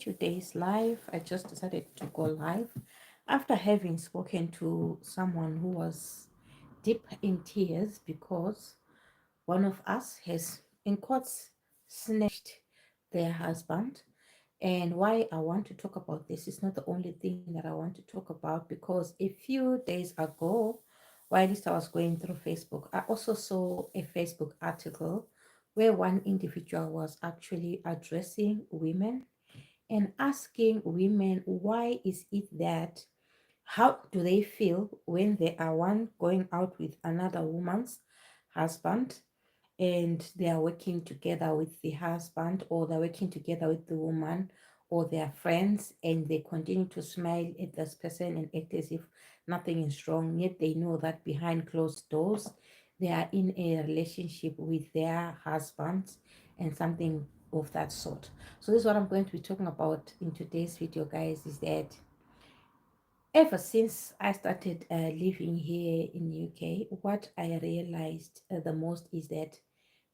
today's live. I just decided to go live after having spoken to someone who was deep in tears because one of us has, in quotes, snatched their husband. And why I want to talk about this is not the only thing that I want to talk about, because a few days ago, while I was going through Facebook, I also saw a Facebook article where one individual was actually addressing women and asking women, why is it that, how do they feel when they are one going out with another woman's husband, and they are working together with the husband, or they're working together with the woman, or their friends, and they continue to smile at this person and act as if nothing is wrong, yet they know that behind closed doors they are in a relationship with their husbands and something of that sort. So this is what I'm going to be talking about in today's video, guys, is that ever since I started living here in UK, what I realized the most is that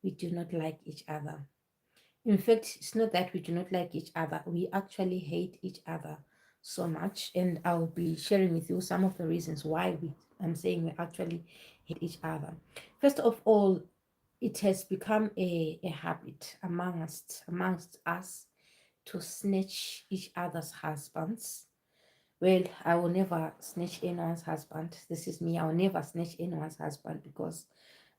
we do not like each other. In fact, it's not that we do not like each other, we actually hate each other so much. And I'll be sharing with you some of the reasons why I'm saying we actually hate each other. First of all, it has become a habit amongst us to snatch each other's husbands. Well, I will never snatch anyone's husband. This is me. I'll never snatch anyone's husband because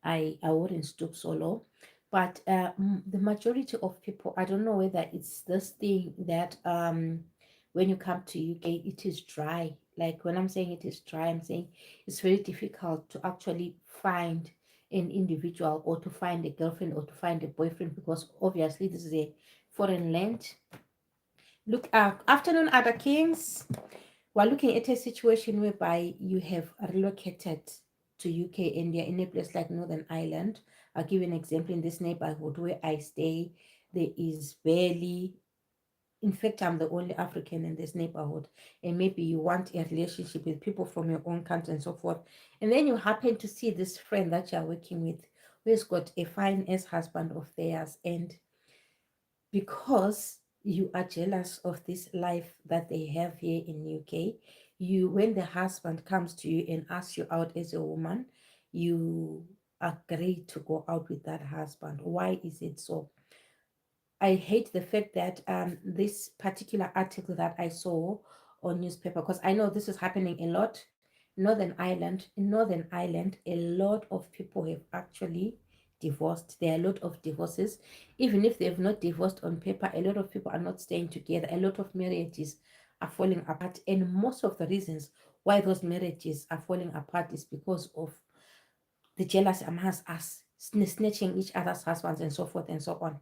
I wouldn't stoop so low. But the majority of people, I don't know whether it's this thing that when you come to UK, it is dry. Like when I'm saying it is dry, I'm saying it's very difficult to actually find an individual, or to find a girlfriend, or to find a boyfriend, because obviously this is a foreign land. Look, afternoon, other kings. We're looking at a situation whereby you have relocated to UK and you're in a place like Northern Ireland. I'll give you an example. In this neighborhood where I stay, there is barely, in fact, I'm the only African in this neighborhood. And maybe you want a relationship with people from your own country and so forth. And then you happen to see this friend that you're working with who has got a fine ass husband of theirs. And because you are jealous of this life that they have here in UK, you, when the husband comes to you and asks you out as a woman, you agree to go out with that husband. Why is it so? I hate the fact that this particular article that I saw on newspaper, because I know this is happening a lot. In Northern Ireland, a lot of people have actually divorced. There are a lot of divorces. Even if they've not divorced on paper, a lot of people are not staying together. A lot of marriages are falling apart. And most of the reasons why those marriages are falling apart is because of the jealousy amongst us, snatching each other's husbands and so forth and so on.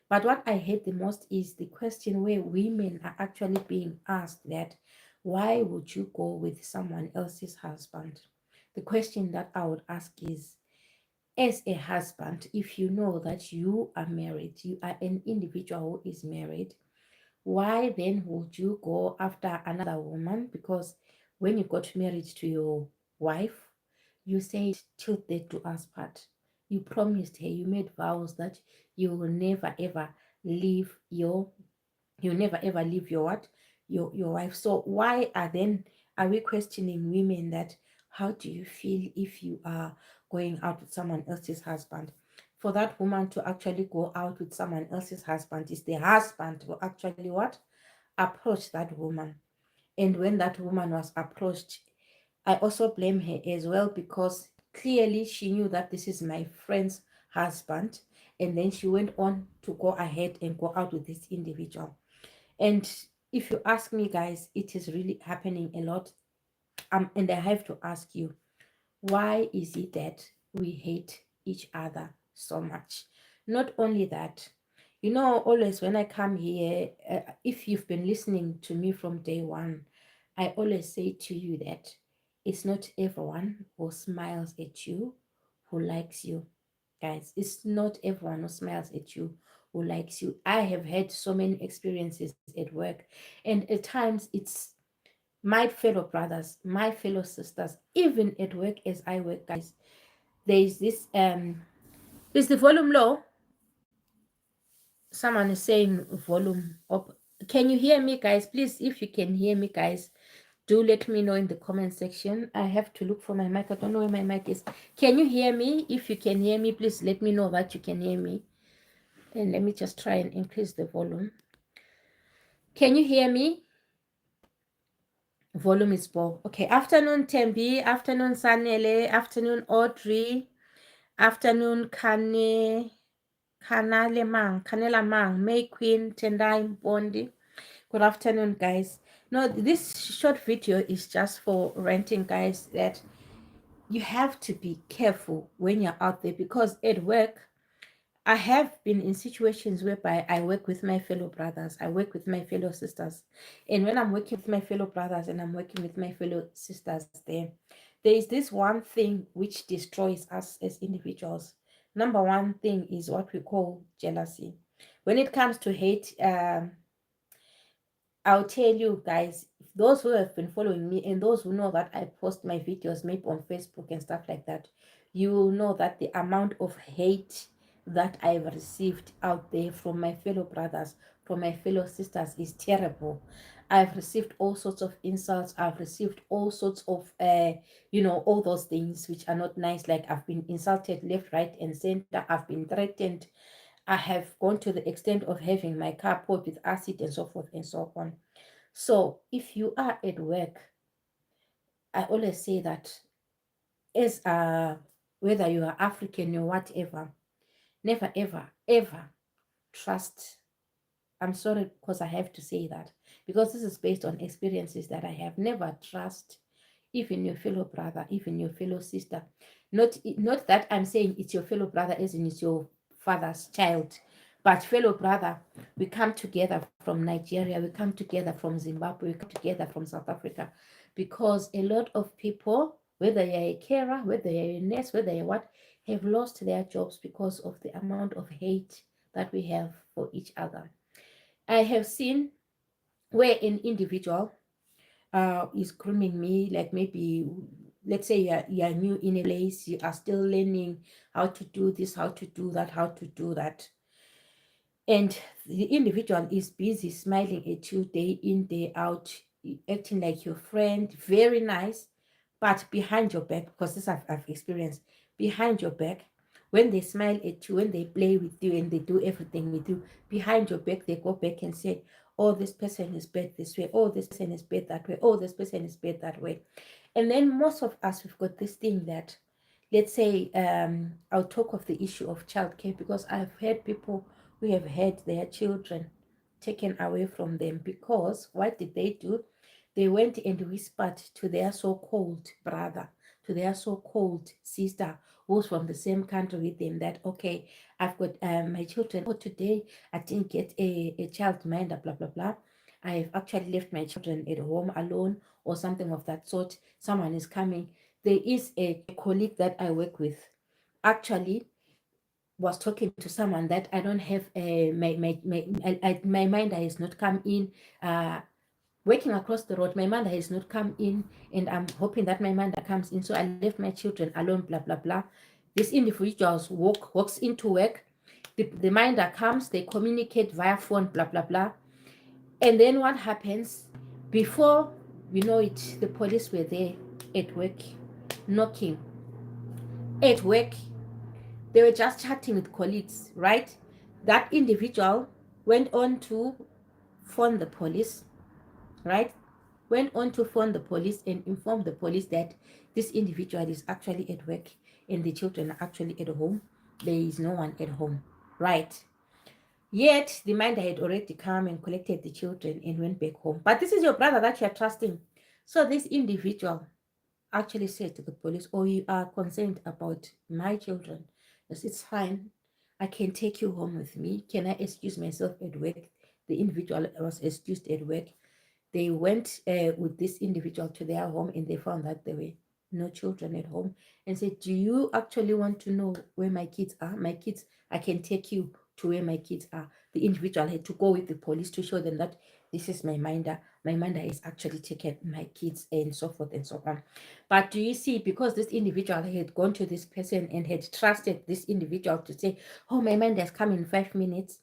But what I hate the most is the question where women are actually being asked that, why would you go with someone else's husband? The question that I would ask is, as a husband, if you know that you are married, you are an individual who is married, why then would you go after another woman? Because when you got married to your wife, you said, till death do us part. You promised her, you made vows that you will never ever leave your, you never ever leave your what? Your wife. So why are we questioning women that, how do you feel if you are going out with someone else's husband? For that woman to actually go out with someone else's husband, is the husband who actually what? Approach that woman. And when that woman was approached, I also blame her as well, because clearly she knew that this is my friend's husband, and then she went on to go ahead and go out with this individual. And if you ask me, guys, it is really happening a lot. And I have to ask you, why is it that we hate each other so much? Not only that, always when I come here, if you've been listening to me from day one, I always say to you that it's not everyone who smiles at you who likes you. Guys, it's not everyone who smiles at you who likes you. I have had so many experiences at work, and at times it's my fellow brothers, my fellow sisters, even at work as I work, guys. There is this is the volume low? Someone is saying volume up. Can you hear me, guys? Please, if you can hear me, guys, do let me know in the comment section. I have to look for my mic. I don't know where my mic is. Can you hear me? If you can hear me, please let me know that you can hear me. And let me just try and increase the volume. Can you hear me? Volume is poor. Okay. Afternoon, Tembi. Afternoon, Sanele. Afternoon, Audrey. Afternoon, Kanela Mang, May Queen, Tendai Bondi. Good afternoon, guys. No, this short video is just for renting, guys, that you have to be careful when you're out there, because at work, I have been in situations whereby I work with my fellow brothers, I work with my fellow sisters. And when I'm working with my fellow brothers and I'm working with my fellow sisters, there is this one thing which destroys us as individuals. Number one thing is what we call jealousy. When it comes to hate, I'll tell you guys, those who have been following me and those who know that I post my videos maybe on Facebook and stuff like that, you will know that the amount of hate that I've received out there from my fellow brothers, from my fellow sisters is terrible. I've received all sorts of insults. I've received all sorts of, all those things which are not nice. Like I've been insulted left, right, and center. I've been threatened. I have gone to the extent of having my car poured with acid and so forth and so on. So if you are at work, I always say that as whether you are African or whatever, never ever ever trust. I'm sorry because I have to say that, because this is based on experiences that I have. Never trust even your fellow brother, even your fellow sister. Not that I'm saying it's your fellow brother as in it's your father's child, but fellow brother. We come together from Nigeria, we come together from Zimbabwe, we come together from South Africa, because a lot of people, whether you're a carer, whether you're a nurse, whether you're what, have lost their jobs because of the amount of hate that we have for each other. I have seen where an individual is grooming me, like maybe let's say you're new in a place, you are still learning how to do this, how to do that, how to do that. And the individual is busy smiling at you day in, day out, acting like your friend, very nice. But behind your back, because this I've experienced, behind your back, when they smile at you, when they play with you and they do everything with you, behind your back, they go back and say, oh, this person is bad this way. Oh, this person is bad that way. Oh, this person is bad that way. And then most of us, we've got this thing that, let's say, I'll talk of the issue of childcare, because I've heard people who have had their children taken away from them, because what did they do? They went and whispered to their so-called brother, to their so-called sister, who's from the same country with them, that, okay, I've got my children. Oh, today I didn't get a child minder, blah, blah, blah. I've actually left my children at home alone, or something of that sort. Someone is coming. There is a colleague that I work with, actually was talking to someone that I don't have my minder has not come in. Working across the road, my mother has not come in, and I'm hoping that my mother comes in. So I left my children alone, blah, blah, blah. This individual walks into work. The minder comes, they communicate via phone, blah, blah, blah. And then what happens? Before we know it, the police were there at work, knocking. At work, they were just chatting with colleagues, right? That individual went on to phone the police, right? Went on to phone the police and inform the police that this individual is actually at work and the children are actually at home. There is no one at home, right? Yet the minder had already come and collected the children and went back home. But this is your brother that you're trusting. So this individual actually said to the police, oh, you are concerned about my children. Yes, it's fine. I can take you home with me. Can I excuse myself at work? The individual was excused at work. They went with this individual to their home, and they found that there were no children at home, and said, do you actually want to know where my kids are? My kids, I can take you to where my kids are. The individual had to go with the police to show them that this is my minder. My minder is actually taken my kids, and so forth and so on. But do you see, because this individual had gone to this person and had trusted this individual to say, oh, my minder has come in 5 minutes,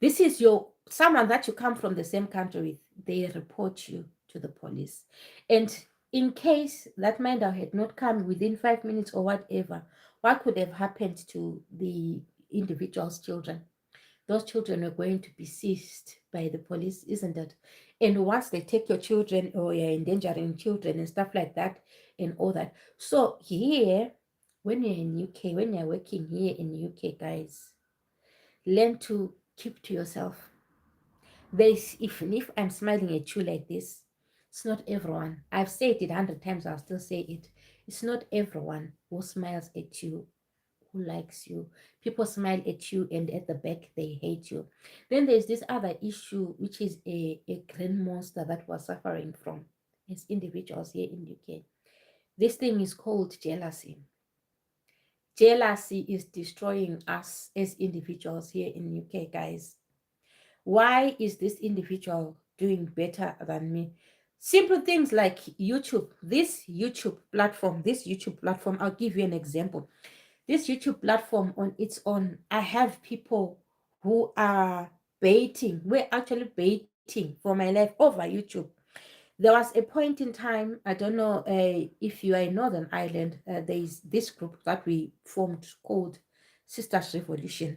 This is your someone that you come from the same country with. They report you to the police. And in case that minder had not come within 5 minutes or whatever, what could have happened to the individual's children? Those children are going to be seized by the police, isn't it? And once they take your children or you're endangering children and stuff like that and all that. So here, when you're in UK, when you're working here in UK, guys, learn to keep to yourself. There's even if I'm smiling at you like this, it's not everyone. I've said it 100 times, I'll still say it. It's not everyone who smiles at you who likes you. People smile at you and at the back they hate you. Then there's this other issue, which is a grand monster that we're suffering from as individuals here in UK. This thing is called jealousy. Jealousy is destroying us as individuals here in UK, guys. Why is this individual doing better than me? Simple things like YouTube, this YouTube platform, I'll give you an example. This YouTube platform on its own, I have people who are baiting. We're actually baiting for my life over YouTube. There was a point in time, I don't know if you are in Northern Ireland, there is this group that we formed called Sisters Revolution.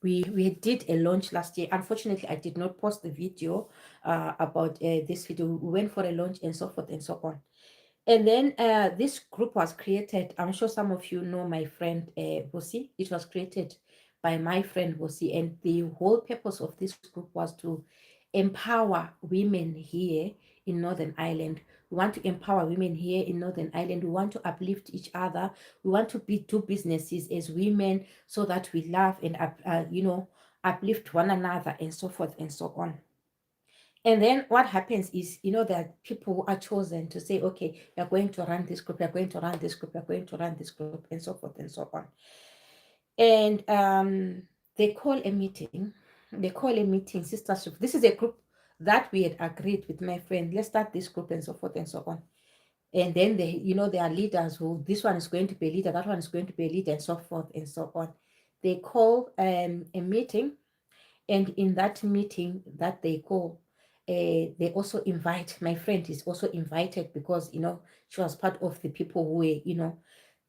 We did a launch last year. Unfortunately, I did not post the video about this video. We went for a launch and so forth and so on. And then this group was created. I'm sure some of you know my friend Bosi. It was created by my friend Bosi. And the whole purpose of this group was to empower women here in Northern Ireland. We want to empower women here in Northern Ireland. We want to uplift each other. We want to do businesses as women so that we love and uplift one another and so forth and so on. And then what happens is, that people are chosen to say, okay, you're going to run this group, you're going to run this group, you're going to run this group, and so forth and so on. And they call a meeting. They call a meeting, sistership. This is a group that we had agreed with my friend. Let's start this group and so forth and so on. And then there are leaders who this one is going to be a leader, that one is going to be a leader, and so forth and so on. They call a meeting, and in that meeting that they call, they also invite my friend is also invited because she was part of the people who were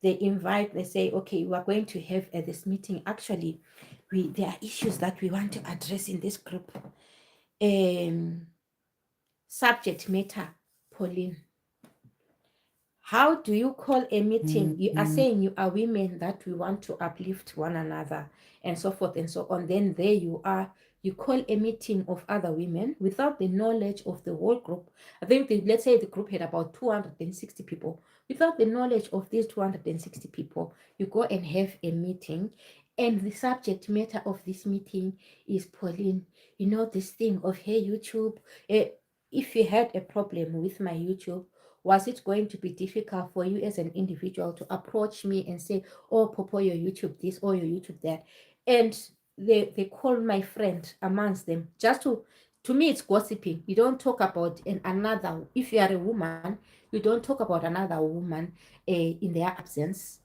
they invite, they say, okay, we are going to have this meeting. Actually, there are issues that we want to address in this group. Subject matter, Pauline. How do you call a meeting? You are saying you are women that we want to uplift one another and so forth and so on. Then there you are. You call a meeting of other women without the knowledge of the whole group. I think, let's say the group had about 260 people. Without the knowledge of these 260 people, you go and have a meeting. And the subject matter of this meeting is, Pauline, this thing of, hey, YouTube, if you had a problem with my YouTube, was it going to be difficult for you as an individual to approach me and say, oh, Popo, your YouTube this or your YouTube that? And they call my friend amongst them just to me, it's gossiping. You don't talk about another, if you are a woman, you don't talk about another woman in their absence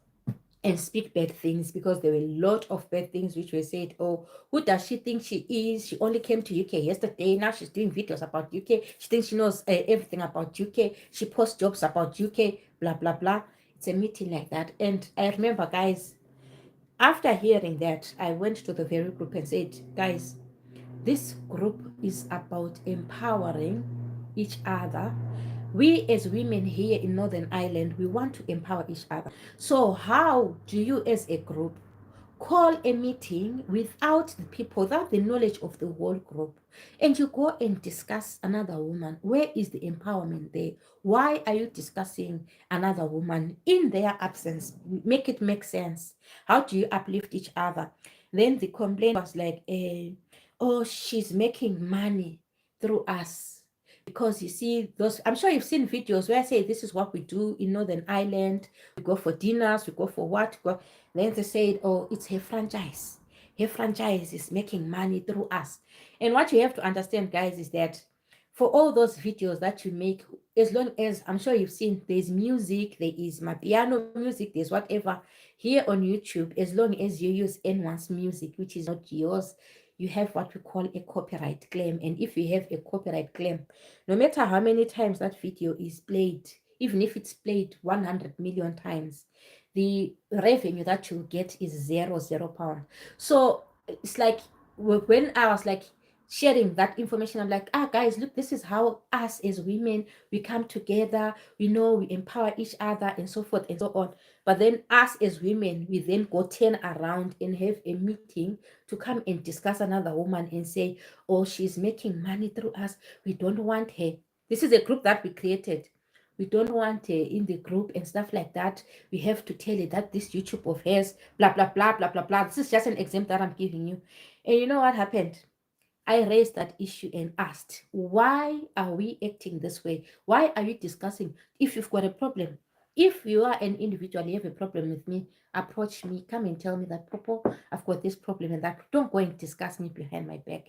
and speak bad things, because there were a lot of bad things which were said. Oh, who does she think she is? She only came to UK yesterday. Now she's doing videos about UK. She thinks she knows everything about UK. She posts jobs about UK, blah, blah, blah. It's a meeting like that. And I remember, guys, after hearing that, I went to the very group and said, guys, this group is about empowering each other. We as women here in Northern Ireland, we want to empower each other. So how do you as a group call a meeting without the people, without the knowledge of the whole group, and you go and discuss another woman? Where is the empowerment there? Why are you discussing another woman in their absence? Make it make sense. How do you uplift each other? Then the complaint was like, oh, she's making money through us. Because you see those, I'm sure you've seen videos where I say this is what we do in Northern Ireland. We go for dinners, we go for what? Then they said, oh, it's her franchise. Her franchise is making money through us. And what you have to understand, guys, is that for all those videos that you make, as long as, I'm sure you've seen, there's music, there is my piano music, there's whatever here on YouTube, as long as you use anyone's music, which is not yours, you have what we call a copyright claim. And if you have a copyright claim, no matter how many times that video is played, even if it's played 100 million times, the revenue that you get is zero pound. So it's like when I was like sharing that information, I'm like, guys, look, this is how us as women, we come together, we empower each other and so forth and so on. But then us as women, we then go turn around and have a meeting to come and discuss another woman and say, oh, she's making money through us. We don't want her. This is a group that we created. We don't want her in the group and stuff like that. We have to tell her that this YouTube of hers, blah, blah, blah, blah, blah, blah. This is just an example that I'm giving you. And you know what happened? I raised that issue and asked, why are we acting this way? Why are you discussing? If you've got a problem, if you are an individual, you have a problem with me, approach me, come and tell me that, Popo, I've got this problem and that. Don't go and discuss me behind my back.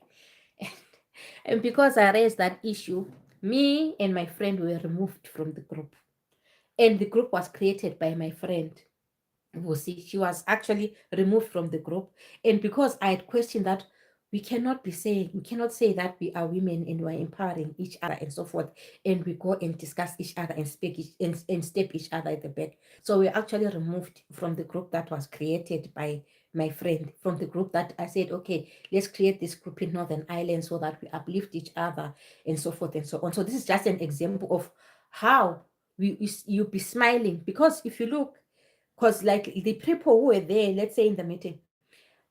And because I raised that issue, me and my friend were removed from the group. And the group was created by my friend. We'll see, she was actually removed from the group. And because I had questioned that, we cannot say that we are women and we're empowering each other and so forth, and we go and discuss each other and and step each other at the back. So we actually removed from the group that was created by my friend, from the group that I said, okay, let's create this group in Northern Ireland so that we uplift each other and so forth and so on. So this is just an example of how you be smiling, because if you look, because like the people who were there, let's say in the meeting,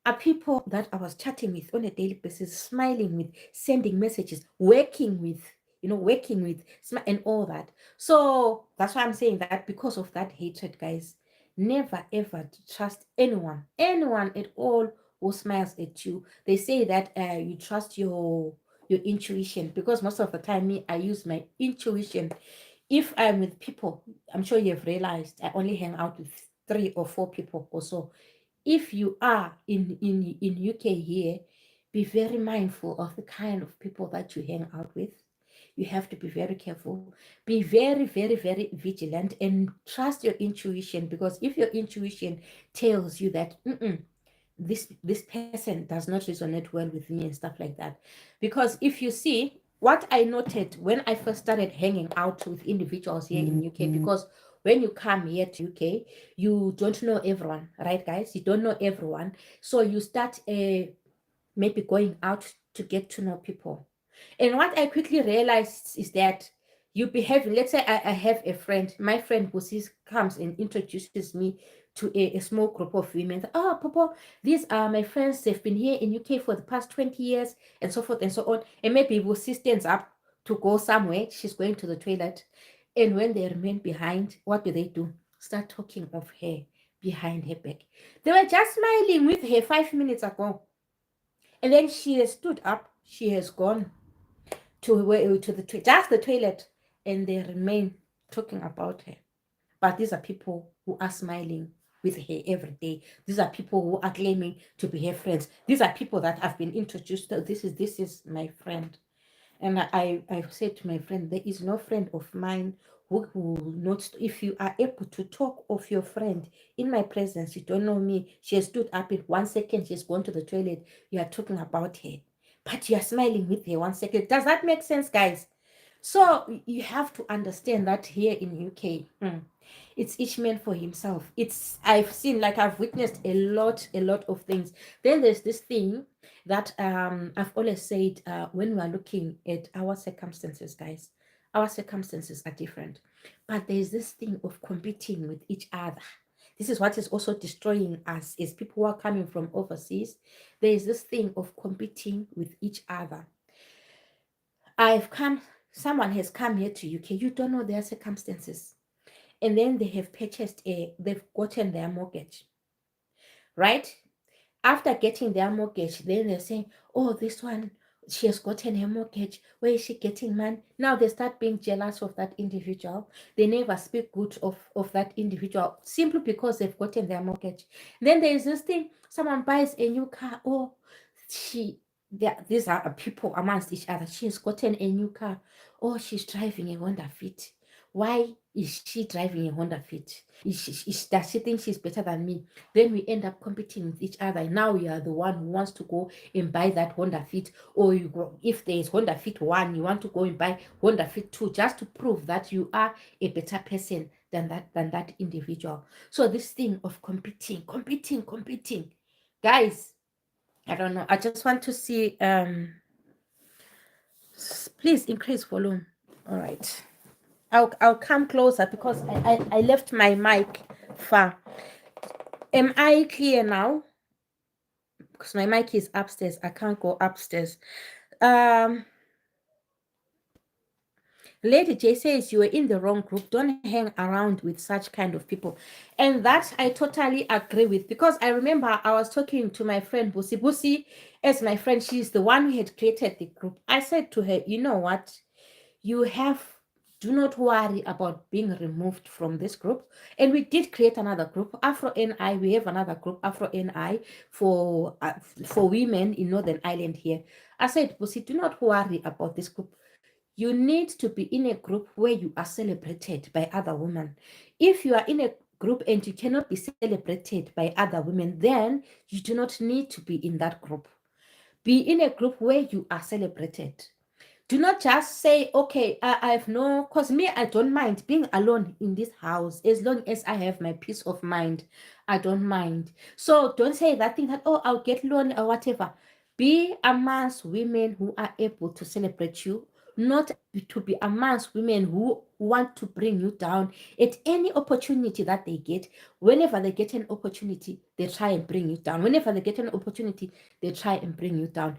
are people that I was chatting with on a daily basis, smiling with, sending messages, working with, and all that. So that's why I'm saying that, because of that hatred, guys, never ever trust anyone at all who smiles at you. They say that you trust your intuition, because most of the time, me, I use my intuition. If I'm with people, I'm sure you've realized I only hang out with 3 or 4 people or so. If you are in UK here, be very mindful of the kind of people that you hang out with. You have to be very careful. Be very, very, very vigilant and trust your intuition, because if your intuition tells you that this person does not resonate well with me and stuff like that. Because if you see, what I noted when I first started hanging out with individuals here in UK, because when you come here to UK, you don't know everyone, right, guys? You don't know everyone. So you start maybe going out to get to know people. And what I quickly realized is that you be having, let's say I have a friend, my friend who comes and introduces me to a small group of women. Oh, Papa, these are my friends. They've been here in UK for the past 20 years and so forth and so on. And maybe we'll see stands up to go somewhere. She's going to the toilet. And when they remain behind, what do? Start talking of her behind her back. They were just smiling with her 5 minutes ago. And then she has stood up. She has gone to just the toilet, and they remain talking about her. But these are people who are smiling with her every day. These are people who are claiming to be her friends. These are people that have been introduced to. This is my friend. And I said to my friend, there is no friend of mine who will not, if you are able to talk of your friend in my presence, you don't know me, she has stood up in 1 second, she's gone to the toilet, you are talking about her, but you are smiling with her 1 second. Does that make sense, guys? So you have to understand that here in UK, it's each man for himself. I've seen, like, I've witnessed a lot of things. Then there's this thing that I've always said, when we are looking at our circumstances, guys, our circumstances are different. But there's this thing of competing with each other. This is what is also destroying us as people who are coming from overseas. There is this thing of competing with each other. Someone has come here to UK, you don't know their circumstances. And then they've gotten their mortgage, right? After getting their mortgage, then they're saying, oh, this one, she has gotten her mortgage. Where is she getting money? Now they start being jealous of that individual. They never speak good of that individual simply because they've gotten their mortgage. Then there is this thing, someone buys a new car. Oh, these are people amongst each other. She has gotten a new car. Oh, she's driving a Honda Fit. why is she driving a Honda Fit? Does she think she's better than me? Then we end up competing with each other. Now you are the one who wants to go and buy that Honda Fit, or you go, if there is Honda Fit 1, you want to go and buy Honda Fit 2, just to prove that you are a better person than that individual. So this thing of competing, guys, I don't know. I just want to see. Please increase volume. All right. I'll come closer because I left my mic far. Am I clear now? Because my mic is upstairs. I can't go upstairs. Lady J says you were in the wrong group. Don't hang around with such kind of people. And that I totally agree with, because I remember I was talking to my friend Busi. Busi, as my friend, she's the one who had created the group. I said to her, you know what? Do not worry about being removed from this group. And we did create another group, Afro NI. We have another group, Afro NI, for women in Northern Ireland here. I said, Busi, do not worry about this group. You need to be in a group where you are celebrated by other women. If you are in a group and you cannot be celebrated by other women, then you do not need to be in that group. Be in a group where you are celebrated. Do not just say, okay, I have no, because me, I don't mind being alone in this house as long as I have my peace of mind. I don't mind. So don't say that thing that, oh, I'll get lonely or whatever. Be amongst women who are able to celebrate you, not to be amongst women who want to bring you down at any opportunity that they get. Whenever they get an opportunity, they try and bring you down. Whenever they get an opportunity, they try and bring you down.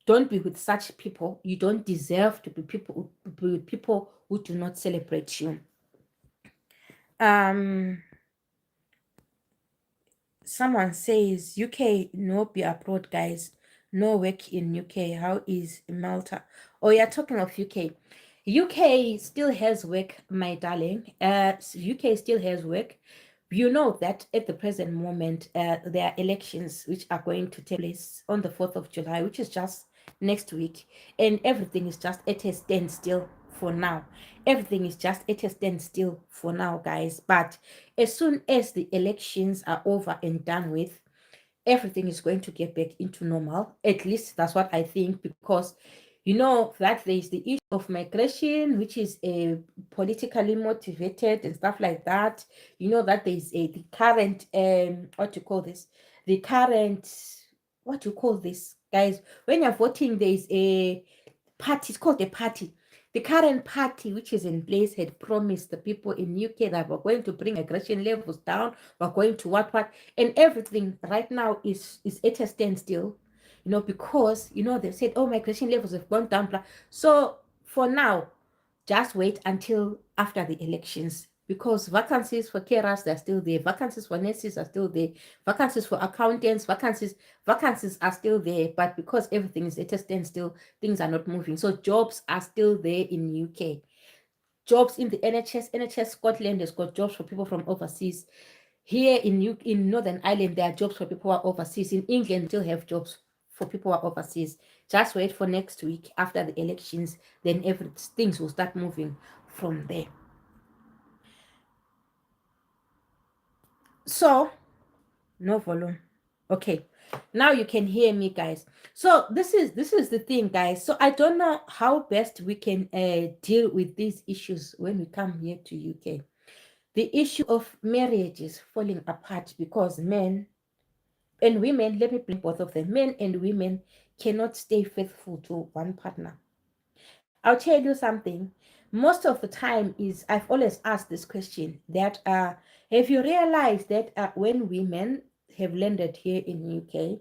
Don't be with such people. You don't deserve to be with people who do not celebrate you. Someone says UK no be abroad, guys. No work in UK. How is Malta? Oh, you're talking of UK. UK still has work, my darling. UK still has work. You know that at the present moment, there are elections which are going to take place on the 4th of July, which is just next week, and everything is just at a standstill for now. Everything is just at a standstill for now, guys. But as soon as the elections are over and done with, everything is going to get back into normal. At least that's what I think, because you know that there is the issue of migration, which is politically motivated and stuff like that. You know that there is the current what you call this, the current, what you call this, guys, when you're voting, there is a party. It's called a party. The current party, which is in place, had promised the people in UK that we're going to bring aggression levels down. We're going to what, and everything right now is at a standstill. You know, because you know they said, oh, migration levels have gone down. So for now, just wait until after the elections, because vacancies for carers, they're still there. Vacancies for nurses are still there. Vacancies for accountants, vacancies are still there. But because everything is at a standstill, things are not moving. So jobs are still there in UK. Jobs in the NHS Scotland has got jobs for people from overseas. Here in Northern Ireland, there are jobs for people who are overseas. In England, still have jobs for people who are overseas. Just wait for next week after the elections, then things will start moving from there. So, no volume. Okay, now you can hear me, guys. So this is the thing, guys. So I don't know how best we can deal with these issues when we come here to UK. The issue of marriages falling apart because men and women, let me bring both of them, men and women cannot stay faithful to one partner. I'll tell you something. Most of the time is, I've always asked this question, that have you realized that when women have landed here in UK,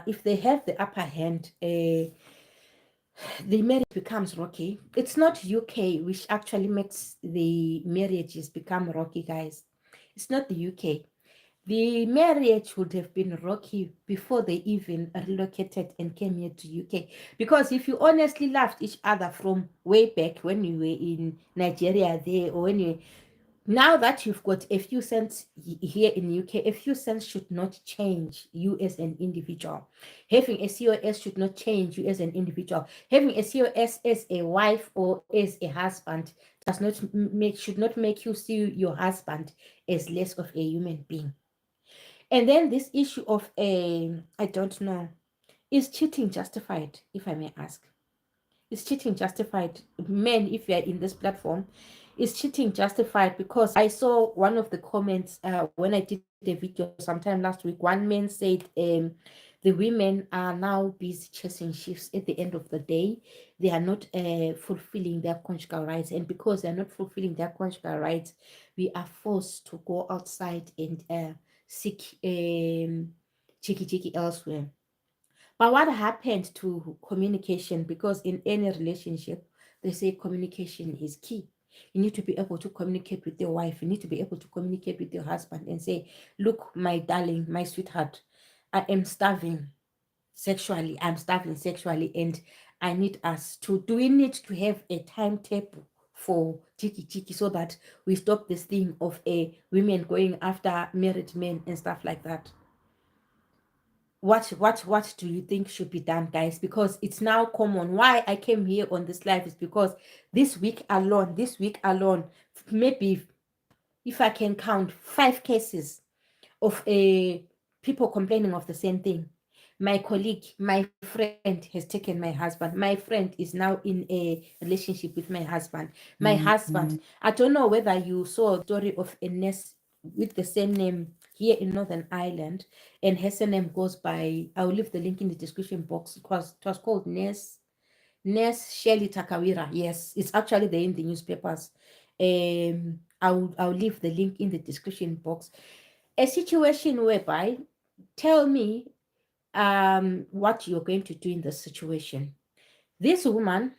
if they have the upper hand, the marriage becomes rocky. It's not UK which actually makes the marriages become rocky, guys. It's not the UK. The marriage would have been rocky before they even relocated and came here to UK. Because if you honestly loved each other from way back when you were in Nigeria there, or when you, Now that you've got a few cents here in UK, a few cents should not change you as an individual. Having a COS should not change you as an individual. Having a COS as a wife or as a husband does not make should not make you see your husband as less of a human being. And then this issue of a, I don't know, is cheating justified, if I may ask? Is cheating justified? Men, if you're in this platform, is cheating justified? Because I saw one of the comments when I did a video sometime last week. One man said, the women are now busy chasing shifts at the end of the day. They are not fulfilling their conjugal rights. And because they're not fulfilling their conjugal rights, we are forced to go outside and seek cheeky cheeky elsewhere. But what happened to communication? Because in any relationship, they say communication is key. You need to be able to communicate with your wife. You need to be able to communicate with your husband and say, look, my darling, my sweetheart, I am starving sexually. I'm starving sexually, and I need us to, do we need to have a timetable for cheeky cheeky so that we stop this thing of a women going after married men and stuff like that? What do you think should be done, guys? Because it's now common. Why I came here on this live is because this week alone, maybe if I can count 5 cases of a people complaining of the same thing. My colleague, my friend has taken my husband. My friend is now in a relationship with my husband. My husband, I don't know whether you saw a story of a nurse with the same name here in Northern Ireland, and her surname goes by, I'll leave the link in the description box. It was called Nurse Shirley Takawira. Yes, it's actually there in the newspapers. I'll leave the link in the description box. A situation whereby, tell me what you're going to do in this situation. This woman,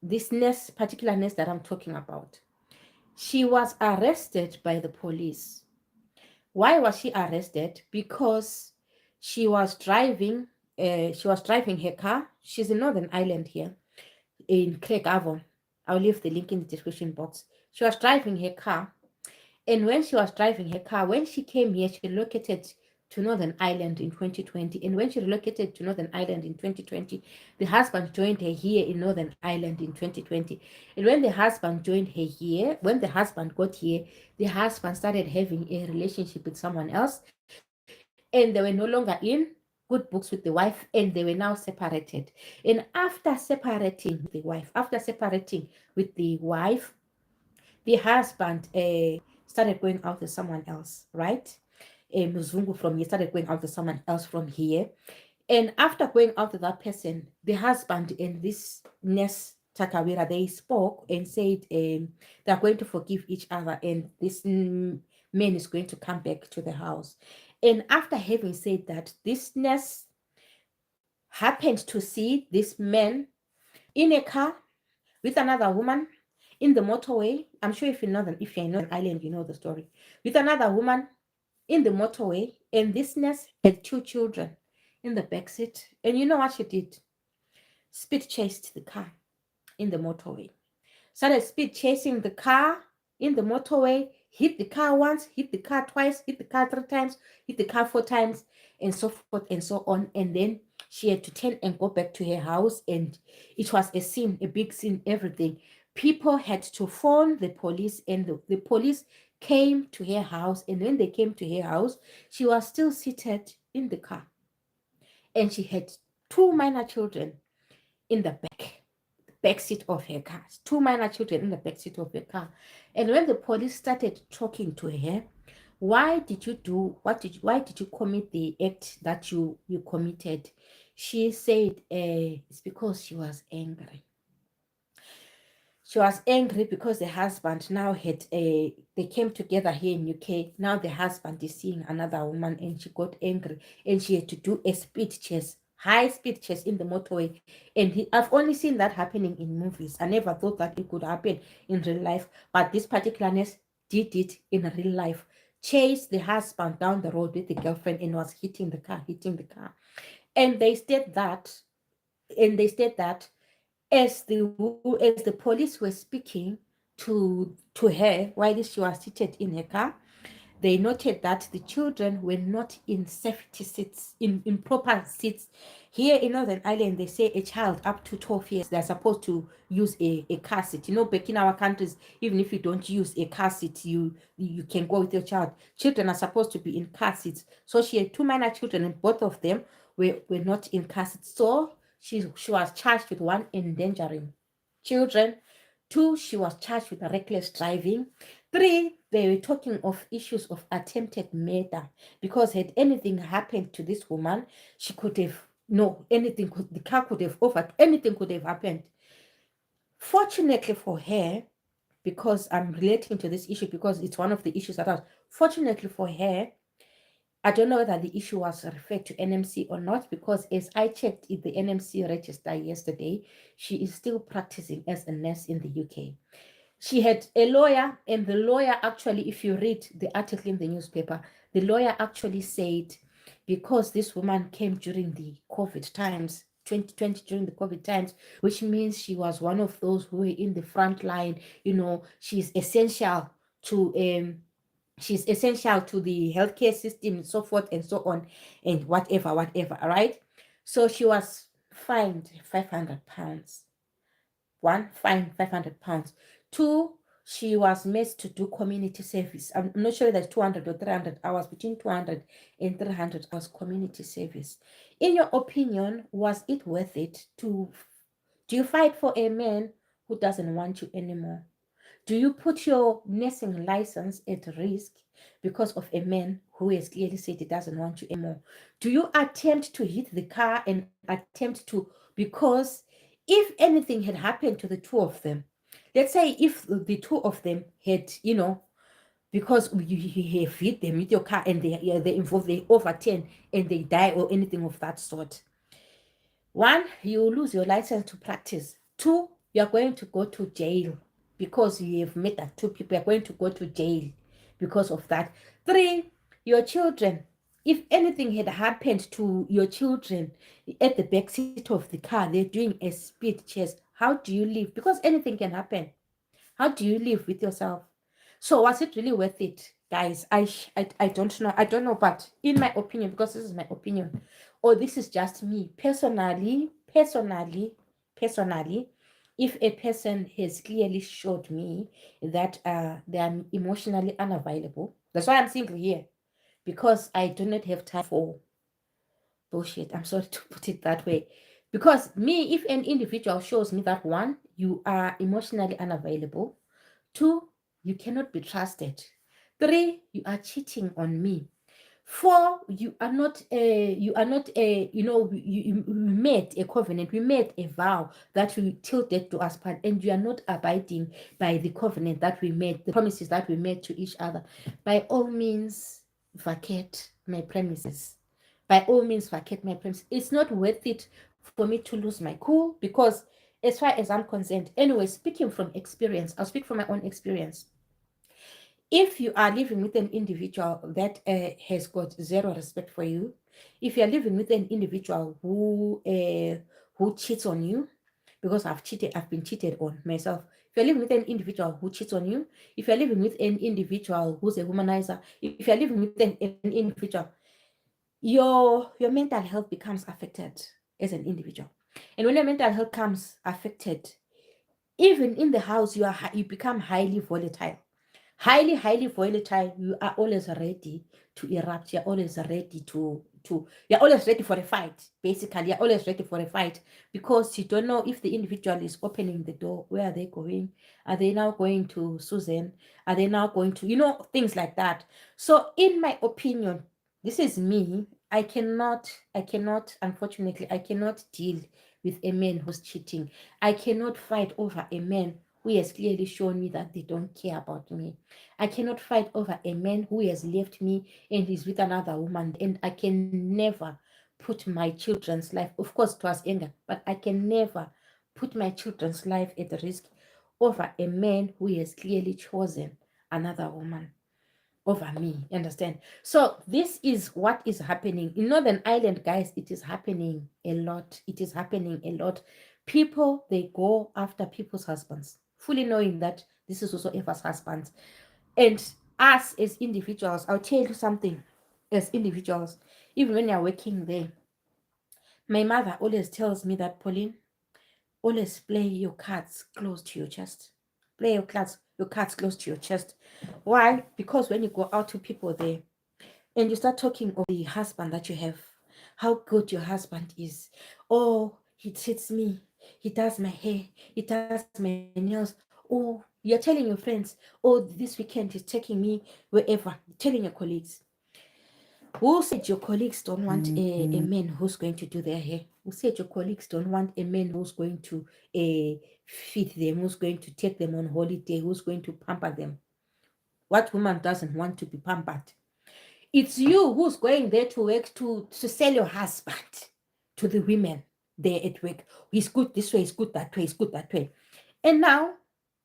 this nurse, particular nurse that I'm talking about, she was arrested by the police. Why was she arrested? Because she was driving. She was driving her car. She's in Northern Ireland here in Craigavon. I'll leave the link in the description box. She was driving her car, and when she was driving her car, when she came here, she relocated to Northern Ireland in 2020. And when she relocated to Northern Ireland in 2020, the husband joined her here in Northern Ireland in 2020. And when the husband joined her here, when the husband got here, the husband started having a relationship with someone else. And they were no longer in good books with the wife, and they were now separated. And after separating with the wife, the husband started going out with someone else, right? Mzungu from here started going out with someone else from here. And after going out with that person, the husband and this nurse Takawira, they spoke and said they're going to forgive each other, and this man is going to come back to the house. And after having said that, this nurse happened to see this man in a car with another woman in the motorway. I'm sure if you're in Northern Ireland, you know the story. With another woman in the motorway, and this nurse had 2 children in the back seat. And you know what she did? Speed chased the car in the motorway. Started speed chasing the car in the motorway, hit the car once, hit the car twice, hit the car 3 times, hit the car 4 times, and so forth and so on. And then she had to turn and go back to her house, and it was a scene, a big scene, everything. People had to phone the police, and the police came to her house. And when they came to her house, she was still seated in the car, and she had 2 minor children in the back seat of her car. 2 minor children in the back seat of her car. And when the police started talking to her, why did you do why did you commit the act that you committed? She said it's because she was angry. She was angry because the husband now had a, they came together here in UK. Now the husband is seeing another woman, and she got angry, and she had to do a speed chase, high speed chase in the motorway. And I've only seen that happening in movies. I never thought that it could happen in real life, but this particular nurse did it in real life. Chased the husband down the road with the girlfriend and was hitting the car. And they said that, as the police were speaking to to her while she was seated in her car. They noted that the children were not in safety seats, in proper seats. Here in Northern Ireland, they say a child up to 12 years, they're supposed to use a car seat. You know, back in our countries, even if you don't use a car seat, you can go with your child. Children are supposed to be in car seats. So she had two minor children, and both of them were not in car seats. So she was charged with one, endangering children. Two, she was charged with reckless driving. Three, they were talking of issues of attempted murder, because had anything happened to this woman, she could have, no, anything could, the car could have offered, anything could have happened. Fortunately for her, because I'm relating to this issue because it's one of the issues that was, fortunately for her, I don't know whether the issue was referred to NMC or not, because as I checked in the NMC register yesterday, she is still practicing as a nurse in the UK. She had a lawyer, and the lawyer actually, if you read the article in the newspaper, the lawyer actually said, because this woman came during the COVID times, 2020, during the COVID times, which means she was one of those who were in the front line, you know, she's essential to the healthcare system and so forth and so on and whatever, all right? So she was fined £500. One, fine, £500. Two, she was made to do community service. I'm not sure that's 200 or 300 hours, between 200 and 300 hours community service. In your opinion, was it worth it do you fight for a man who doesn't want you anymore? Do you put your nursing license at risk because of a man who has clearly said he doesn't want you anymore? Do you attempt to hit the car and attempt to, because if anything had happened to the two of them, let's say if the two of them had, you know, because you have hit them with your car and they involve, they overturn and they die or anything of that sort. One, you lose your license to practice. Two, you are going to go to jail because you have met that two people. You are going to go to jail because of that. Three, your children. If anything had happened to your children at the back seat of the car, they're doing a speed chase. How do you live? Because anything can happen. How do you live with yourself? So was it really worth it, guys? I don't know. I don't know, but in my opinion, because this is my opinion, or this is just me personally, if a person has clearly showed me that they are emotionally unavailable, that's why I'm single here, because I do not have time for bullshit. I'm sorry to put it that way. Because me, if an individual shows me that, one, you are emotionally unavailable. Two, you cannot be trusted. Three, you are cheating on me. Four, you know, we made a covenant, we made a vow that we till death do us part, and you are not abiding by the covenant that we made, the promises that we made to each other. By all means, vacate my premises. By all means, vacate my premises. It's not worth it for me to lose my cool, because as far as I'm concerned, anyway, speaking from experience, I'll speak from my own experience. If you are living with an individual that has got zero respect for you, if you are living with an individual who cheats on you, because I've been cheated on myself. If you're living with an individual who cheats on you, if you're living with an individual who's a womanizer, if you're living with an individual, your mental health becomes affected as an individual. And when your mental health comes affected, even in the house, you become highly volatile. Highly volatile. You are always ready to erupt. You're always ready you're always ready for a fight. Basically, you're always ready for a fight, because you don't know if the individual is opening the door. Where are they going? Are they now going to Susan? Are they now going to, things like that? So in my opinion, this is me. Unfortunately, I cannot deal with a man who's cheating. I cannot fight over a man who has clearly shown me that they don't care about me. I cannot fight over a man who has left me and is with another woman. And I can never put my children's life, of course, it was anger, but I can never put my children's life at risk over a man who has clearly chosen another woman over me. Understand? So this is what is happening in Northern Ireland, guys. It is happening a lot. It is happening a lot. People, they go after people's husbands, fully knowing that this is also Eva's husband. And us as individuals, I'll tell you something. As individuals, even when you're working there, my mother always tells me that, Pauline, always play your cards close to your chest. Play your cards close to your chest. Why? Because when you go out to people there and you start talking of the husband that you have, how good your husband is. Oh, he treats me. He does my hair. He does my nails. Oh, you're telling your friends, oh, this weekend he's taking me wherever. Telling your colleagues. Who said your colleagues don't want a man who's going to do their hair? Who said your colleagues don't want a man who's going to feed them, who's going to take them on holiday, who's going to pamper them? What woman doesn't want to be pampered? It's you who's going there to work to sell your husband to the women there at work. He's good this way, he's good that way, he's good that way. And now,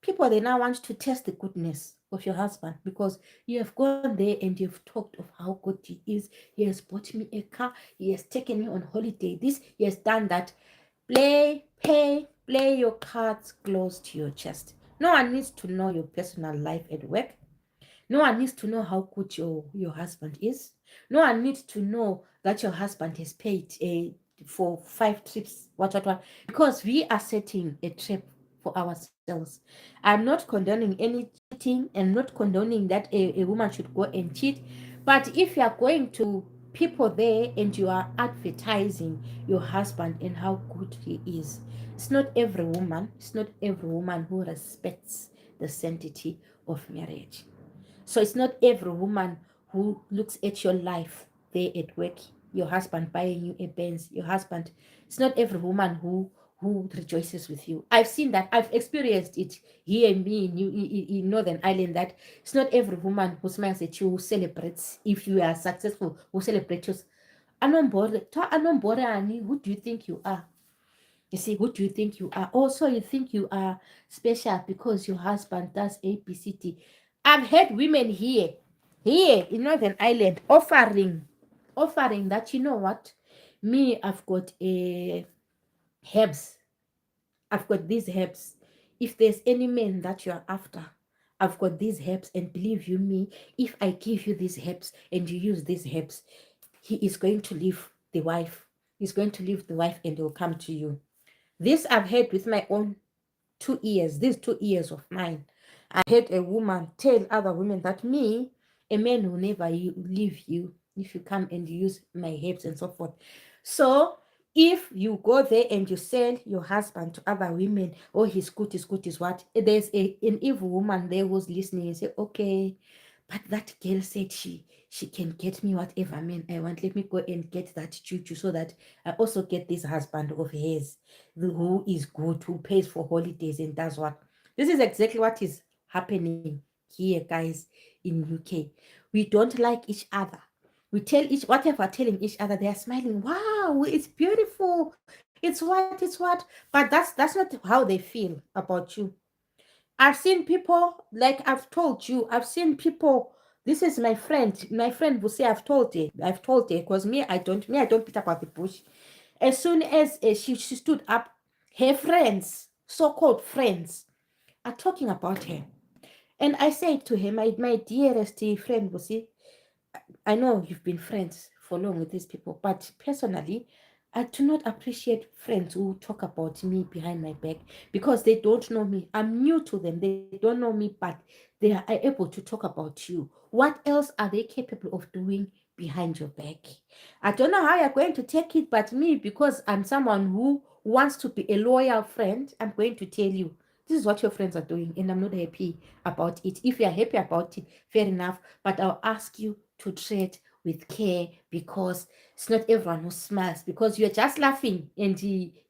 people, they now want to test the goodness of your husband because you have gone there and you've talked of how good he is. He has bought me a car, he has taken me on holiday, this, he has done that. Play your cards close to your chest. No one needs to know your personal life at work. No one needs to know how good your husband is. No one needs to know that your husband has paid for 5 trips, what. Because we are setting a trap for ourselves. I'm not condoning any cheating and not condoning that a woman should go and cheat. But if you are going to people there and you are advertising your husband and how good he is, it's not every woman who respects the sanctity of marriage. So it's not every woman who looks at your life there at work, your husband buying you a Benz, your husband. It's not every woman who rejoices with you. I've seen that. I've experienced it here in me in Northern Ireland. That it's not every woman who smiles at you, who celebrates if you are successful, who celebrates you. Anomborani, who do you think you are? You see, who do you think you are? Also, you think you are special because your husband does ABCD. I've heard women here in Northern Ireland offering that, you know what? Me, I've got a herbs. I've got these herbs. If there's any man that you are after, I've got these herbs, and believe you me, if I give you these herbs and you use these herbs, he is going to leave the wife. He's going to leave the wife and he'll come to you. This I've heard with my own 2 ears, these 2 ears of mine. I heard a woman tell other women that me, a man will never leave you if you come and use my herbs and so forth. So if you go there and you sell your husband to other women, oh, he's good, he's good, he's what? There's an evil woman there who's listening and say, okay, but that girl said she can get me whatever man I want. Let me go and get that juju so that I also get this husband of his who is good, who pays for holidays and does what. This is exactly what is happening here, guys, in UK. We don't like each other. We tell each whatever telling each other, they are smiling. Wow, it's beautiful. It's what. But that's not how they feel about you. I've seen people, like I've told you, I've seen people. This is my friend. My friend will say, I've told her, because me, I don't beat about the bush. As soon as she stood up, her friends, so-called friends, are talking about her. And I said to her, my dearest friend, will see, I know you've been friends for long with these people, but personally, I do not appreciate friends who talk about me behind my back because they don't know me. I'm new to them. They don't know me, but they are able to talk about you. What else are they capable of doing behind your back? I don't know how you're going to take it, but me, because I'm someone who wants to be a loyal friend, I'm going to tell you this is what your friends are doing, and I'm not happy about it. If you're happy about it, fair enough, but I'll ask you to tread with care because it's not everyone who smiles, because you're just laughing and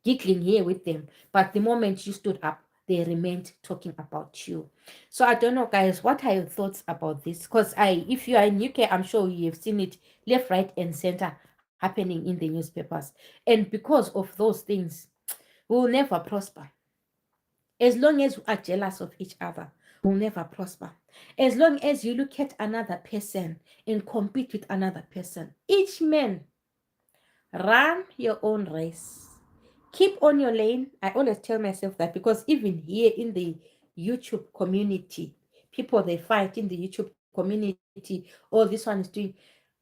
giggling here with them. But the moment you stood up, they remained talking about you. So I don't know, guys, what are your thoughts about this? Because if you are in UK, I'm sure you have seen it left, right, and center happening in the newspapers. And because of those things, we will never prosper. As long as we are jealous of each other, we'll never prosper. As long as you look at another person and compete with another person, each man, run your own race. Keep on your lane. I always tell myself that, because even here in the YouTube community, people they fight in the YouTube community. Oh, this one is doing.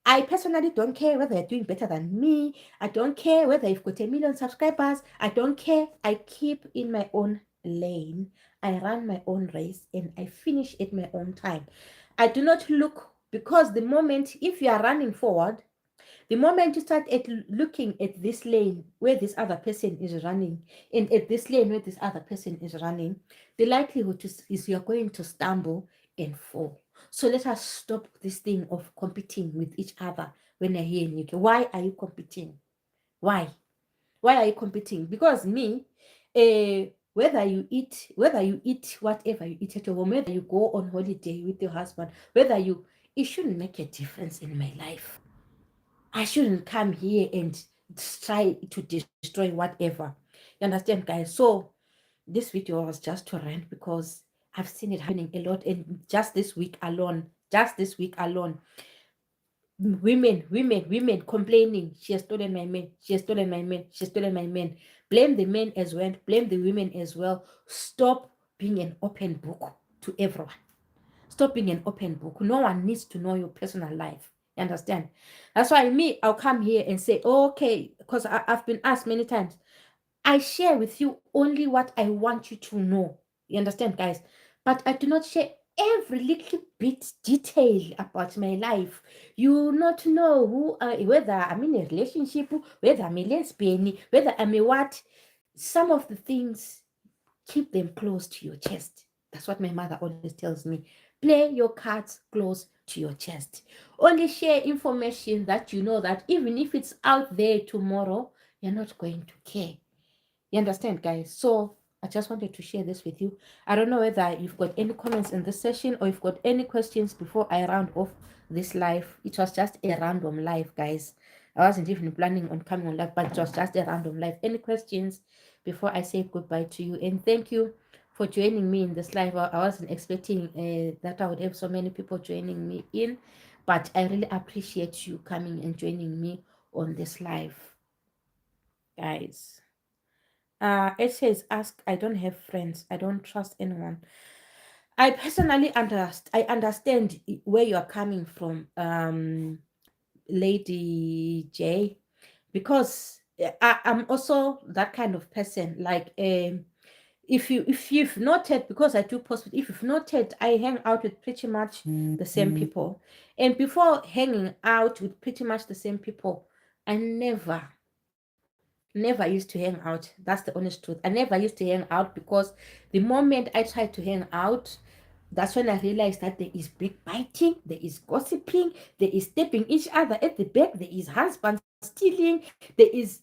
I personally don't care whether you're doing better than me. I don't care whether you've got 1 million subscribers. I don't care. I keep in my own lane. I run my own race and I finish at my own time. I do not look, because the moment, if you are running forward, the moment you start looking at this lane where this other person is running, and at this lane where this other person is running, the likelihood is you're going to stumble and fall. So let us stop this thing of competing with each other when you're here in UK. Why are you competing? Why? Why are you competing? Because me, whether you eat whatever you eat at home, whether you go on holiday with your husband, it shouldn't make a difference in my life. I shouldn't come here and try to destroy whatever. You understand, guys? So this video was just to rant, because I've seen it happening a lot. And just this week alone, women complaining, she has stolen my man, she has stolen my man, she has stolen my man. Blame the men as well, blame the women as well. Stop being an open book to everyone. Stop being an open book. No one needs to know your personal life. You understand? That's why I'll come here and say, okay, because I've been asked many times. I share with you only what I want you to know. You understand, guys? But I do not share every little bit detail about my life. You will not know whether I'm in a relationship, whether I'm a lesbian, whether I'm a what. Some of the things, keep them close to your chest. That's what my mother always tells me. Play your cards close to your chest. Only share information that you know that even if it's out there tomorrow, you're not going to care. You understand, guys? So I just wanted to share this with you. I don't know whether you've got any comments in this session, or you've got any questions before I round off this live. It was just a random live, guys. I wasn't even planning on coming on live, but it was just a random live. Any questions before I say goodbye to you? And thank you for joining me in this live. I wasn't expecting that I would have so many people joining me in, but I really appreciate you coming and joining me on this live, guys. It says, ask, I don't have friends. I don't trust anyone. I personally understand where you are coming from, Lady J, because I'm also that kind of person. Like, if you've noted, because I do post, if you've noted, I hang out with pretty much the same people. And before hanging out with pretty much the same people, I never used to hang out. That's the honest truth. I never used to hang out, because the moment I tried to hang out, that's when I realized that there is backbiting, there is gossiping, there is stabbing each other at the back, there is husband stealing, there is,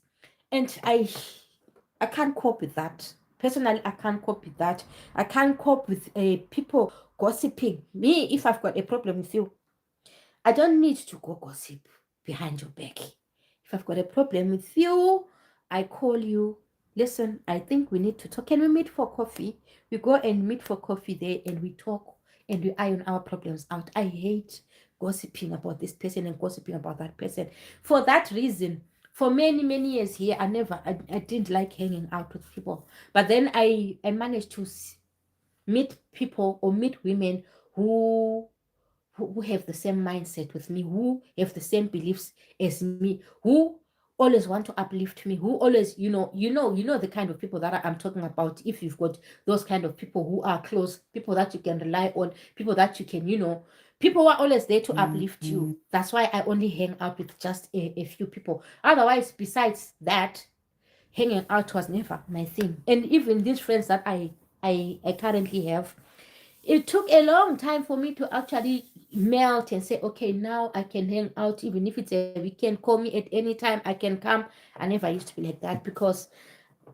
and I can't cope with that. Personally, I can't cope with that. I can't cope with people gossiping. Me, if I've got a problem with you, I don't need to go gossip behind your back. If I've got a problem with you, I call you. Listen, I think we need to talk. Can we meet for coffee? We go and meet for coffee there, and we talk and we iron our problems out. I hate gossiping about this person and gossiping about that person. For that reason, for many years here, I didn't like hanging out with people. But then I managed to meet people, or meet women who who have the same mindset with me, who have the same beliefs as me, who always want to uplift me, who always, the kind of people that I'm talking about. If you've got those kind of people who are close, people that you can rely on, people that you can, people who are always there to uplift you. That's why I only hang out with just a few people. Otherwise, besides that, hanging out was never my thing. And even these friends that I currently have, it took a long time for me to actually melt and say, okay, now I can hang out, even if it's a weekend, call me at any time, I can come. I never used to be like that, because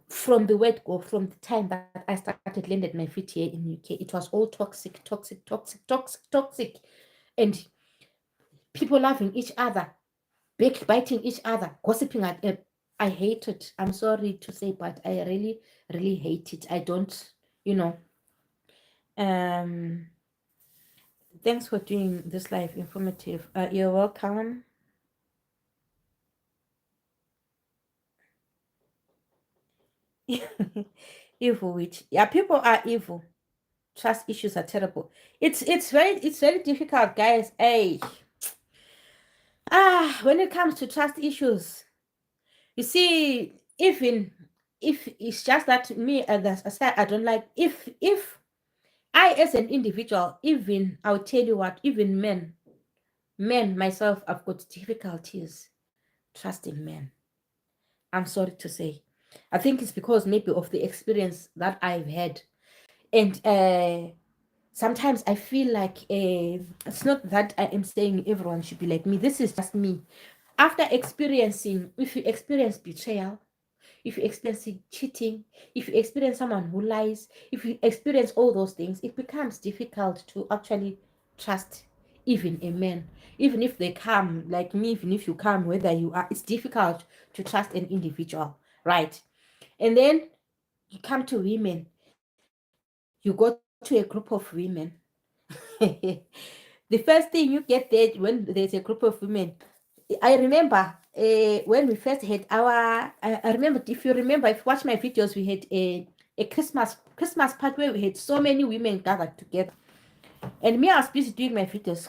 from the word go, from the time that I started landed my feet here in UK, it was all toxic, and people loving each other, backbiting each other, gossiping at it. I hate it. I'm sorry to say, but I really hate it. I don't, you know. Um, Thanks for doing this live informative. You're welcome. Evil witch. Yeah, people are evil. Trust issues are terrible. It's very difficult, guys. Hey, when it comes to trust issues, you see, even if it's just that me as I said, I don't like if I as an individual, even I'll tell you what, even men myself, I've got difficulties trusting men. I'm sorry to say. I think it's because maybe of the experience that I've had. And sometimes I feel like it's not that I am saying everyone should be like me. This is just me. After experiencing, if you experience betrayal, if you experience cheating, if you experience someone who lies, if you experience all those things, it becomes difficult to actually trust even a man. Even if they come, like me, even if you come, whether you are, it's difficult to trust an individual, right? And then you come to women, you go to a group of women. The first thing you get there when there's a group of women, I remember when we first had I remember, if you remember, if you watch my videos, we had a Christmas party where we had so many women gathered together. And me, I was busy doing my videos.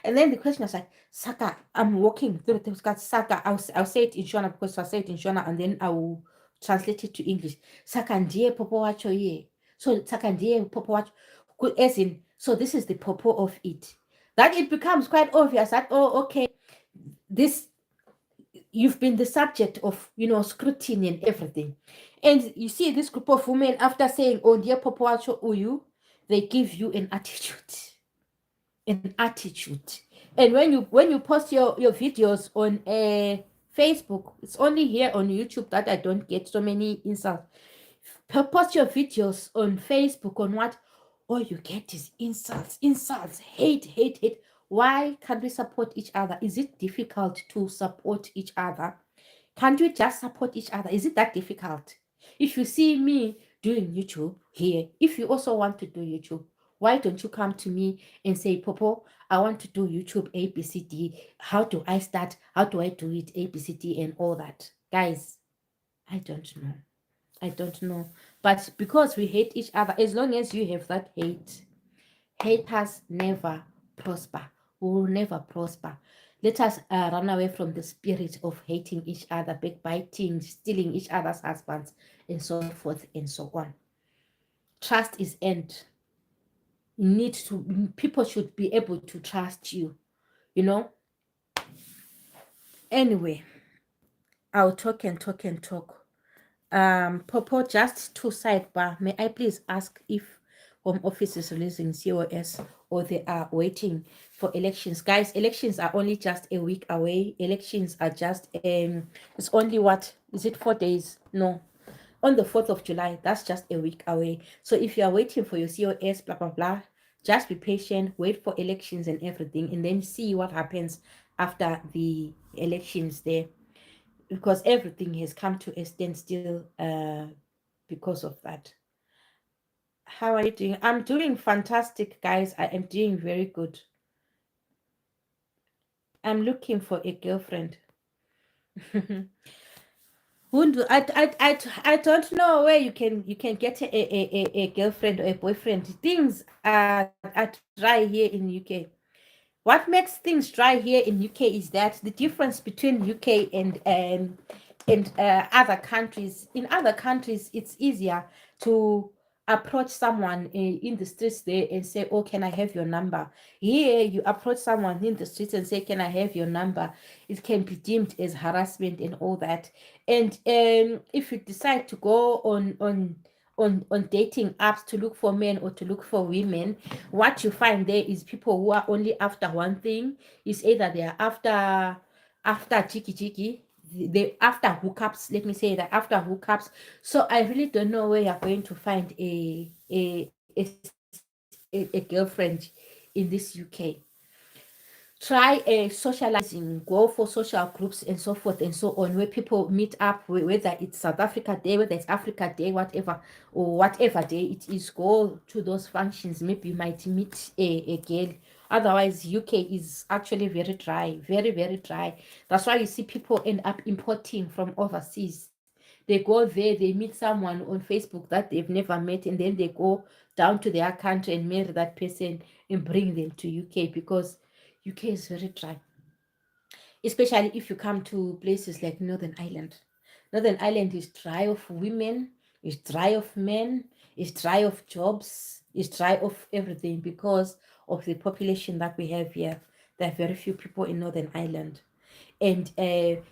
And then the question was like, Saka, I'm walking through the got Saka. I'll say it in Shona because I'll say it in Shona and then I will translate it to English. Saka ndiye popo wacho ye. So Saka ndiye popo wacho. As in, so this is the popo of it. That it becomes quite obvious that, oh, okay, this you've been the subject of scrutiny and everything. And you see this group of women, after saying, oh dear popo wacho uyu, they give you an attitude. And when you post your videos on Facebook, it's only here on YouTube that I don't get so many insults. Post your videos on Facebook on what all you get is insults, hate. Why can't we support each other? Is it difficult to support each other? Can't we just support each other? Is it that difficult? If you see me doing YouTube here, if you also want to do YouTube, why don't you come to me and say, Popo, I want to do YouTube ABCD. How do I start? How do I do it? ABCD and all that. Guys, I don't know. I don't know. But because we hate each other, as long as you have that haters never prosper. We will never prosper. Let us run away from the spirit of hating each other, backbiting, stealing each other's husbands, and so forth and so on. Trust is end. People should be able to trust you, you know. Anyway, I'll talk and talk and talk. Popo, just to sidebar, may I please ask if Home Office is releasing COS or they are waiting for elections? Guys, elections are only just a week away. Elections are just it's only what is it, 4 days? No, on the 4th of July. That's just a week away. So if you are waiting for your COS, blah blah blah, just be patient, wait for elections and everything, and then see what happens after the elections there, because everything has come to a standstill because of that. How are you doing? I'm doing fantastic, guys. I am doing very good. I'm looking for a girlfriend. I don't know where you can get a girlfriend or a boyfriend. Things are dry here in UK. What makes things dry here in UK is that the difference between UK and other countries. In other countries, it's easier to approach someone in the streets there and say, oh, can I have your number? Here, you approach someone in the streets and say, can I have your number? It can be deemed as harassment and all that. And if you decide to go on dating apps to look for men or to look for women, what you find there is people who are only after one thing. Is either they are after jiki, they after hookups. Let me say that, after hookups. So I really don't know where you're going to find a girlfriend in this UK. Try socializing, go for social groups and so forth and so on, where people meet up, whether it's South Africa Day, whether it's Africa Day, whatever, or whatever day it is. Go to those functions. Maybe you might meet a girl. Otherwise, UK is actually very dry, very, very dry. That's why you see people end up importing from overseas. They go there, they meet someone on Facebook that they've never met, and then they go down to their country and marry that person and bring them to UK, because UK is very dry, especially if you come to places like Northern Ireland. Northern Ireland is dry of women, is dry of men, is dry of jobs, is dry of everything because of the population that we have here. There are very few people in Northern Ireland. And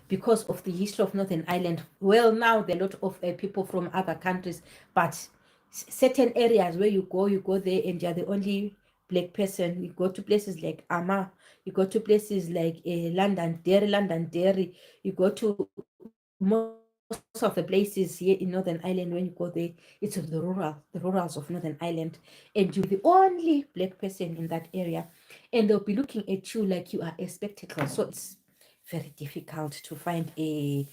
because of the history of Northern Ireland, well, now there are a lot of people from other countries, but certain areas where you go there and you're the only black person. You go to places like Armagh, you go to places like London Derry, you go to most of the places here in Northern Ireland. When you go there, it's the rurals of Northern Ireland, and you'll be the only black person in that area, and they'll be looking at you like you are a spectacle. So it's very difficult to find a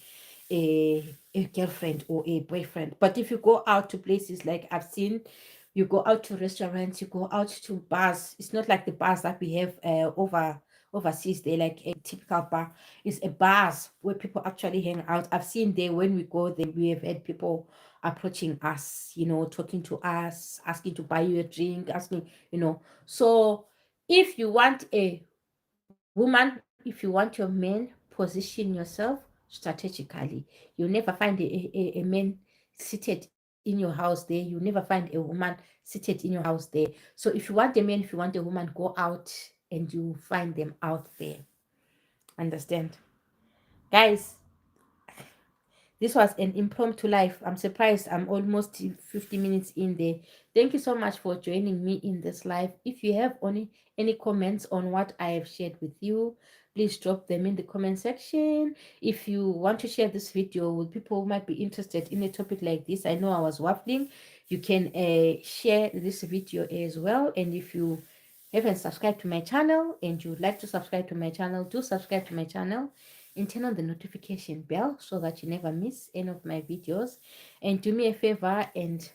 girlfriend or a boyfriend. But if you go out to places like I've seen, you go out to restaurants, you go out to bars. It's not like the bars that we have overseas. They like a typical bar. It's a bars where people actually hang out. I've seen there when we go there, we have had people approaching us, talking to us, asking to buy you a drink, asking, So if you want a woman, if you want your man, position yourself strategically. You'll never find a man seated in your house there. You never find a woman seated in your house there. So if you want a man, if you want a woman, go out and you find them out there. Understand? Guys, this was an impromptu life. I'm surprised I'm almost 50 minutes in there. Thank you so much for joining me in this live. If you have any comments on what I have shared with you, please drop them in the comment section. If you want to share this video with people who might be interested in a topic like this, I know I was waffling, you can share this video as well. And if you haven't subscribed to my channel and you would like to subscribe to my channel, do subscribe to my channel and turn on the notification bell so that you never miss any of my videos. And do me a favor and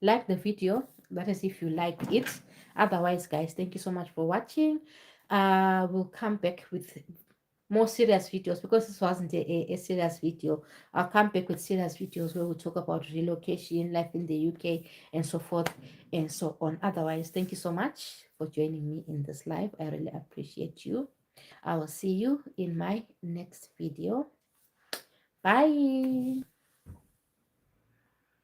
like the video, that is if you liked it. Otherwise, guys, thank you so much for watching. We'll come back with more serious videos, because this wasn't a serious video. I'll come back with serious videos where we'll talk about relocation, life in the UK, and so forth and so on. Otherwise, thank you so much for joining me in this live. I really appreciate you. I will see you in my next video. Bye.